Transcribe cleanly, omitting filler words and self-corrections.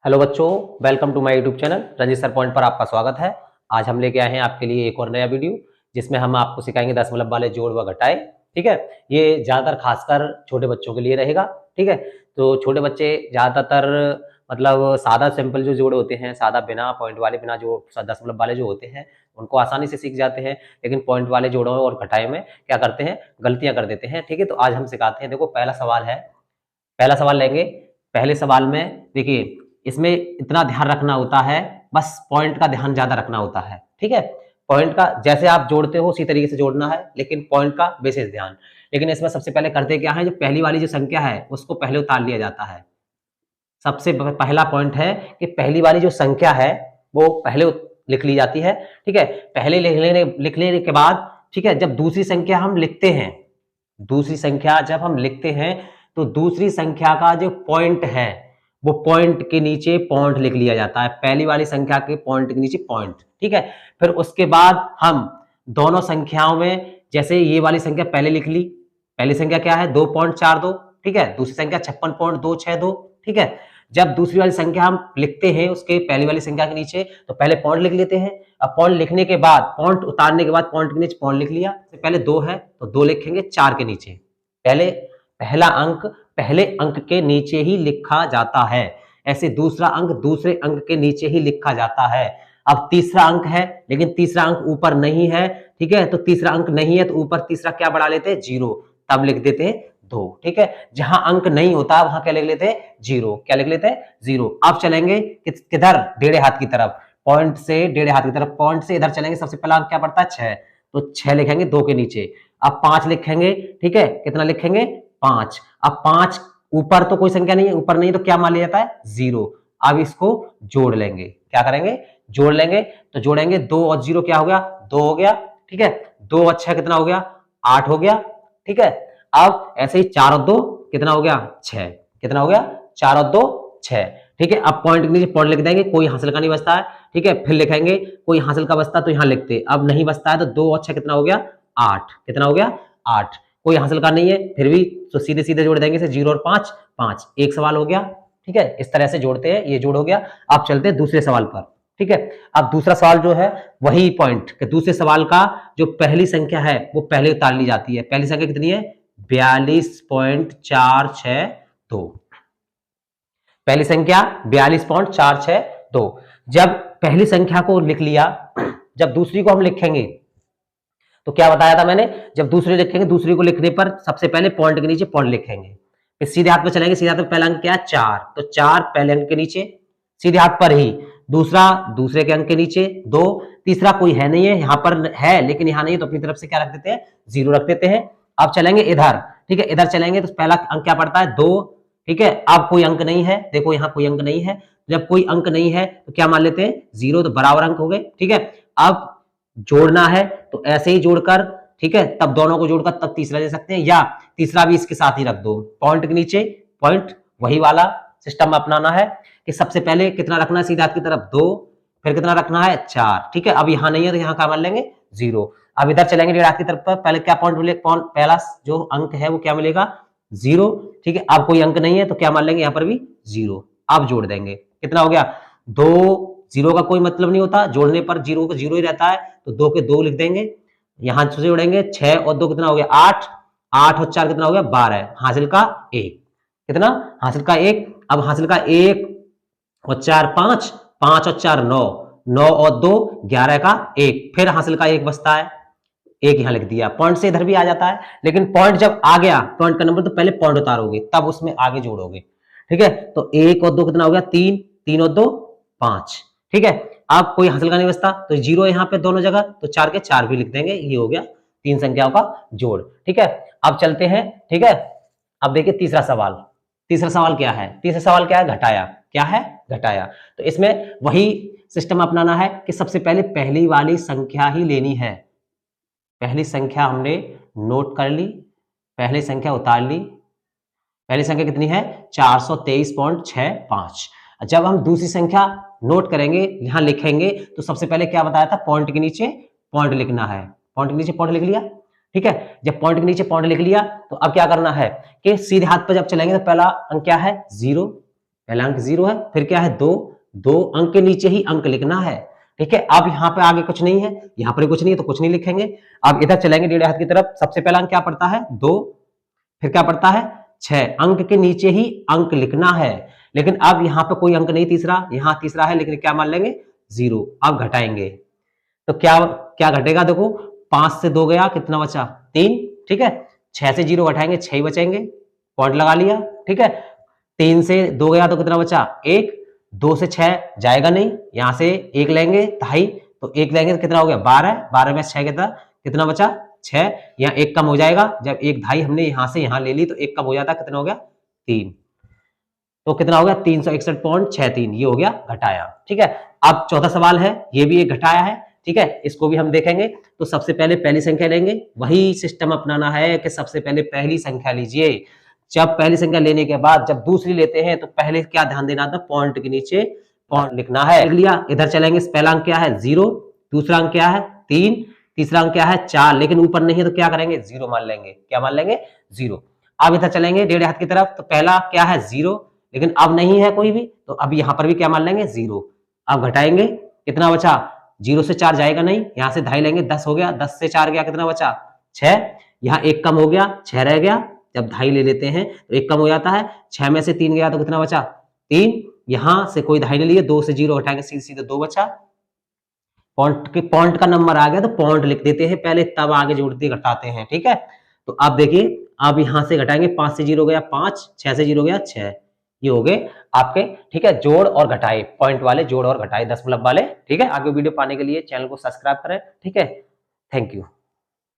Hello बच्चों, welcome to my YouTube channel Ranjit sir point पर आपका स्वागत है। आज हम लेके आए हैं आपके लिए एक और नया वीडियो जिसमें हम आपको सिखाएंगे दशमलव वाले जोड़ व घटाए। ठीक है, ये ज़्यादातर खासकर छोटे बच्चों के लिए रहेगा। ठीक है, तो छोटे बच्चे ज़्यादातर मतलब सादा सिंपल जो जोड़ होते हैं, सादा बिना पॉइंट वाले, बिना जो दशमलव वाले जो होते हैं उनको आसानी से सीख जाते हैं, लेकिन पॉइंट वाले जोड़ों और घटाए में क्या करते हैं, गलतियां कर देते हैं। ठीक है, तो आज हम सिखाते हैं। देखो पहला सवाल है, पहला सवाल लेंगे। पहले सवाल में देखिए, इसमें इतना ध्यान रखना होता है, बस पॉइंट का ध्यान ज्यादा रखना होता है। ठीक है, पॉइंट का जैसे आप जोड़ते हो उसी तरीके से जोड़ना है, लेकिन पॉइंट का विशेष ध्यान। लेकिन इसमें सबसे पहले करते क्या है, जो पहली वाली जो संख्या है उसको पहले उतार लिया जाता है। सबसे पहला पॉइंट है कि पहली वाली जो संख्या है वो पहले लिख ली जाती है। ठीक है, पहले लिख लेने के बाद, ठीक है, जब दूसरी संख्या हम लिखते हैं, दूसरी संख्या जब हम लिखते हैं तो दूसरी संख्या का जो पॉइंट है वो पॉइंट के नीचे पॉइंट लिख लिया जाता है। पहली वाली संख्या के पॉइंट के नीचे पॉइंट। ठीक है, फिर उसके बाद हम दोनों संख्याओं में, जैसे ये वाली संख्या पहले लिख ली, पहली संख्या क्या है 2.42। ठीक है, दूसरी संख्या 56.262। ठीक है, जब दूसरी वाली संख्या हम लिखते हैं उसके पहली वाली संख्या के नीचे तो पहले पॉइंट लिख लेते हैं। अब पॉइंट लिखने के बाद, पॉइंट उतारने के बाद पॉइंट के नीचे पॉइंट लिख लिया। पहले 2 है तो 2 लिखेंगे 4 के नीचे। पहले पहला अंक पहले अंक के नीचे ही लिखा जाता है, ऐसे दूसरा अंक दूसरे अंक के नीचे ही लिखा जाता है। अब तीसरा अंक है, लेकिन तीसरा अंक ऊपर नहीं है। ठीक है, तो तीसरा अंक नहीं है तो ऊपर तीसरा क्या बढ़ा लेते हैं, 0, तब लिख देते हैं 2। ठीक है, जहां अंक नहीं होता वहां क्या लिख लेते हैं, 0। क्या लिख लेते हैं, 0। अब चलेंगे किधर, डेढ़े हाथ की तरफ। पॉइंट से डेढ़े हाथ की तरफ, पॉइंट से इधर चलेंगे। सबसे पहला अंक क्या पड़ता है, 6, तो 6 लिखेंगे 2 के नीचे। अब 5 लिखेंगे। ठीक है, कितना लिखेंगे, 5। अब 5 ऊपर तो कोई संख्या नहीं है, ऊपर नहीं तो क्या मान लिया जाता है, 0। अब इसको जोड़ लेंगे। क्या करेंगे, जोड़ लेंगे। तो जोड़ेंगे 2 और 0 क्या हो गया, 2 हो गया। ठीक है, 2 और 6 कितना हो गया, 8 हो गया। ठीक है, अब ऐसे ही 4 और 2 कितना हो गया, 6। कितना हो गया, 4 और 2 6। ठीक है, अब पॉइंट के नीचे पॉइंट लिख देंगे, कोई हासिल का नहीं बचता है। ठीक है, फिर लिखेंगे कोई हासिल का बचता तो यहां लिखते, अब नहीं बचता है तो 2 और 6 कितना हो गया, 8। कितना हो गया, 8। कोई हासिल का नहीं है फिर भी तो सीधे सीधे जोड़ देंगे से 0 और 5 5। एक सवाल हो गया। ठीक है, इस तरह से जोड़ते हैं, ये जोड़ हो गया। अब चलते हैं दूसरे सवाल पर। ठीक है, अब दूसरा सवाल जो है वही पॉइंट कि दूसरे सवाल का जो पहली संख्या है वो पहले उतार ली जाती है। पहली संख्या कितनी है, 42.462। पहली संख्या 42.462। जब पहली संख्या को लिख लिया, जब दूसरी को हम लिखेंगे तो क्या बताया था मैंने, जब दूसरी लिखेंगे, दूसरी को लिखने पर सबसे पहले पॉइंट के नीचे पॉइंट लिखेंगे। फिर सीधे हाथ पे चलेंगे, सीधे हाथ पे पहला अंक क्या है, 4, तो 4 पहले अंक के नीचे, सीधे हाथ पर ही। दूसरा दूसरे के अंक के नीचे 2। तीसरा कोई है नहीं है, यहाँ पर है लेकिन यहाँ नहीं, तो अपनी तरफ से क्या रख देते हैं, 0 रख देते हैं। अब चलेंगे इधर। ठीक है, इधर चलेंगे तो पहला अंक क्या पड़ता है, 2। ठीक है, अब कोई अंक नहीं है, देखो यहाँ कोई अंक नहीं है। जब कोई अंक नहीं है तो क्या मान लेते हैं, 0, तो बराबर अंक हो गए। ठीक है, अब जोड़ना है तो ऐसे ही जोड़कर, ठीक है, तब दोनों को जोड़कर तब तीसरा ले सकते हैं, या तीसरा भी इसके साथ ही रख दो। पॉइंट के नीचे पॉइंट, वही वाला सिस्टम अपनाना है कि सबसे पहले कितना रखना है, सीधे हाथ की तरफ 2, फिर कितना रखना है, 4। ठीक है, अब यहां नहीं है तो यहां क्या मान लेंगे, 0। अब इधर चलेंगे डेढ़ हाथ की तरफ पर, पहले क्या पॉइंट मिले, पहला जो अंक है वो क्या मिलेगा, 0। ठीक है, अब कोई अंक नहीं है तो क्या मान लेंगे, यहां पर भी 0। अब जोड़ देंगे, कितना हो गया, 2। 0 का कोई मतलब नहीं होता, जोड़ने पर 0 का 0 ही रहता है, तो 2 के 2 लिख देंगे। यहां से जोड़ेंगे 6 और 2 कितना हो गया, 8। 8 और 4 कितना हो गया, 12। हासिल का 1, कितना, हासिल का 1। अब हासिल का 1 और 4 5, 5 और 4 9, 9 और 2 11 का 1, फिर हासिल का 1 बचता है, 1 यहां लिख दिया। पॉइंट से इधर भी आ जाता है, लेकिन पॉइंट जब आ गया, पॉइंट का नंबर, तो पहले पॉइंट उतारोगे तब उसमें आगे जोड़ोगे। ठीक है, तो 1 और 2 कितना हो गया, 3, 3 और 2 5। ठीक है, अब कोई हासिल का नहीं बचता तो 0 यहाँ पे दोनों जगह, तो 4 के 4 भी लिख देंगे। ये हो गया 3 संख्याओं का जोड़। ठीक है, अब चलते हैं। ठीक है, अब देखिए तीसरा सवाल। तीसरा सवाल क्या है, तीसरा सवाल क्या है, घटाया। क्या है, घटाया। तो इसमें वही सिस्टम अपनाना है कि सबसे पहले पहली वाली संख्या ही लेनी है। पहली संख्या हमने नोट कर ली, पहली संख्या उतार ली। पहली संख्या कितनी है, 423.65। जब हम दूसरी संख्या नोट करेंगे, यहां लिखेंगे, तो सबसे पहले क्या बताया था, पॉइंट के नीचे पॉइंट लिखना है। पॉइंट के नीचे पॉइंट लिख लिया। ठीक है, जब पॉइंट के नीचे पॉइंट लिख लिया तो अब क्या करना है कि सीधे हाथ पर जब चलेंगे तो पहला अंक क्या है, 0। पहला अंक 0 है, फिर क्या है 2, 2 अंक के नीचे ही अंक लिखना है, ठीक है। अब यहाँ पे आगे कुछ नहीं है, यहाँ पर कुछ नहीं है तो कुछ नहीं लिखेंगे। अब इधर चलेंगे डेढ़े हाथ की तरफ, सबसे पहला अंक क्या पड़ता है 2, फिर क्या पड़ता है 6, अंक के नीचे ही अंक लिखना है। लेकिन अब यहाँ पे कोई अंक नहीं तीसरा, यहाँ तीसरा है लेकिन क्या मान लेंगे 0। अब घटाएंगे तो क्या क्या घटेगा, देखो 5 से 2 गया, कितना बचा 3, ठीक है। 6 से 0 घटाएंगे 6 ही बचेंगे, पॉइंट लगा लिया, ठीक है। 3 से 2 गया तो कितना बचा 1, 2 से 6 जाएगा नहीं, यहां से 1 लेंगे 2.5, तो 1 लेंगे तो कितना हो गया 12, 12 में 6 कितना बचा 6, यहाँ 1 कम हो जाएगा, जब 1 2.5 हमने यहां से यहां ले ली तो 1 कम हो जाता, कितना हो गया 3, तो कितना हो गया 361.63, ये हो गया घटाया, ठीक है। अब चौथा सवाल है, ये भी एक घटाया है, ठीक है, इसको भी हम देखेंगे। तो सबसे पहले पहली संख्या लेंगे, वही सिस्टम अपनाना है कि सबसे पहले पहली संख्या लीजिए। जब पहली संख्या लेने के बाद जब दूसरी लेते हैं तो पहले क्या ध्यान देना था, पॉइंट के नीचे पॉइंट लिखना है, लिख लिया। इधर चलेंगे, पहला अंक क्या है 0, दूसरा अंक क्या है 3, तीसरा अंक क्या है 4, लेकिन ऊपर नहीं है तो क्या करेंगे 0 मान लेंगे, क्या मान लेंगे 0। अब इधर चलेंगे डेढ़े हाथ की तरफ, तो पहला क्या है 0, लेकिन अब नहीं है कोई भी, तो अब यहां पर भी क्या मान लेंगे 0। अब घटाएंगे, कितना बचा 0 से 4 जाएगा नहीं, यहां से 2.5 लेंगे, 10 हो गया, 10 से 4 गया, कितना बचा 6, यहाँ 1 कम हो गया 6 रह गया, जब 2.5 ले लेते हैं तो 1 कम हो जाता है, 6 में से 3 गया तो कितना बचा 3, यहां से कोई 2.5 ले लिए, 2 से 0 हटाएंगे सीधे 2 बचा, पॉइंट का नंबर आ गया तो पॉइंट लिख देते हैं पहले, तब आगे जोड़ते घटाते हैं, ठीक है। तो अब देखिए, अब यहां से घटाएंगे, 5 से 0 गया 5, 6 से 0 गया 6, ये हो गए आपके, ठीक है, जोड़ और घटाए, पॉइंट वाले जोड़ और घटाए, दशमलव वाले, ठीक है। आगे वीडियो पाने के लिए चैनल को सब्सक्राइब करें, ठीक है। Thank you.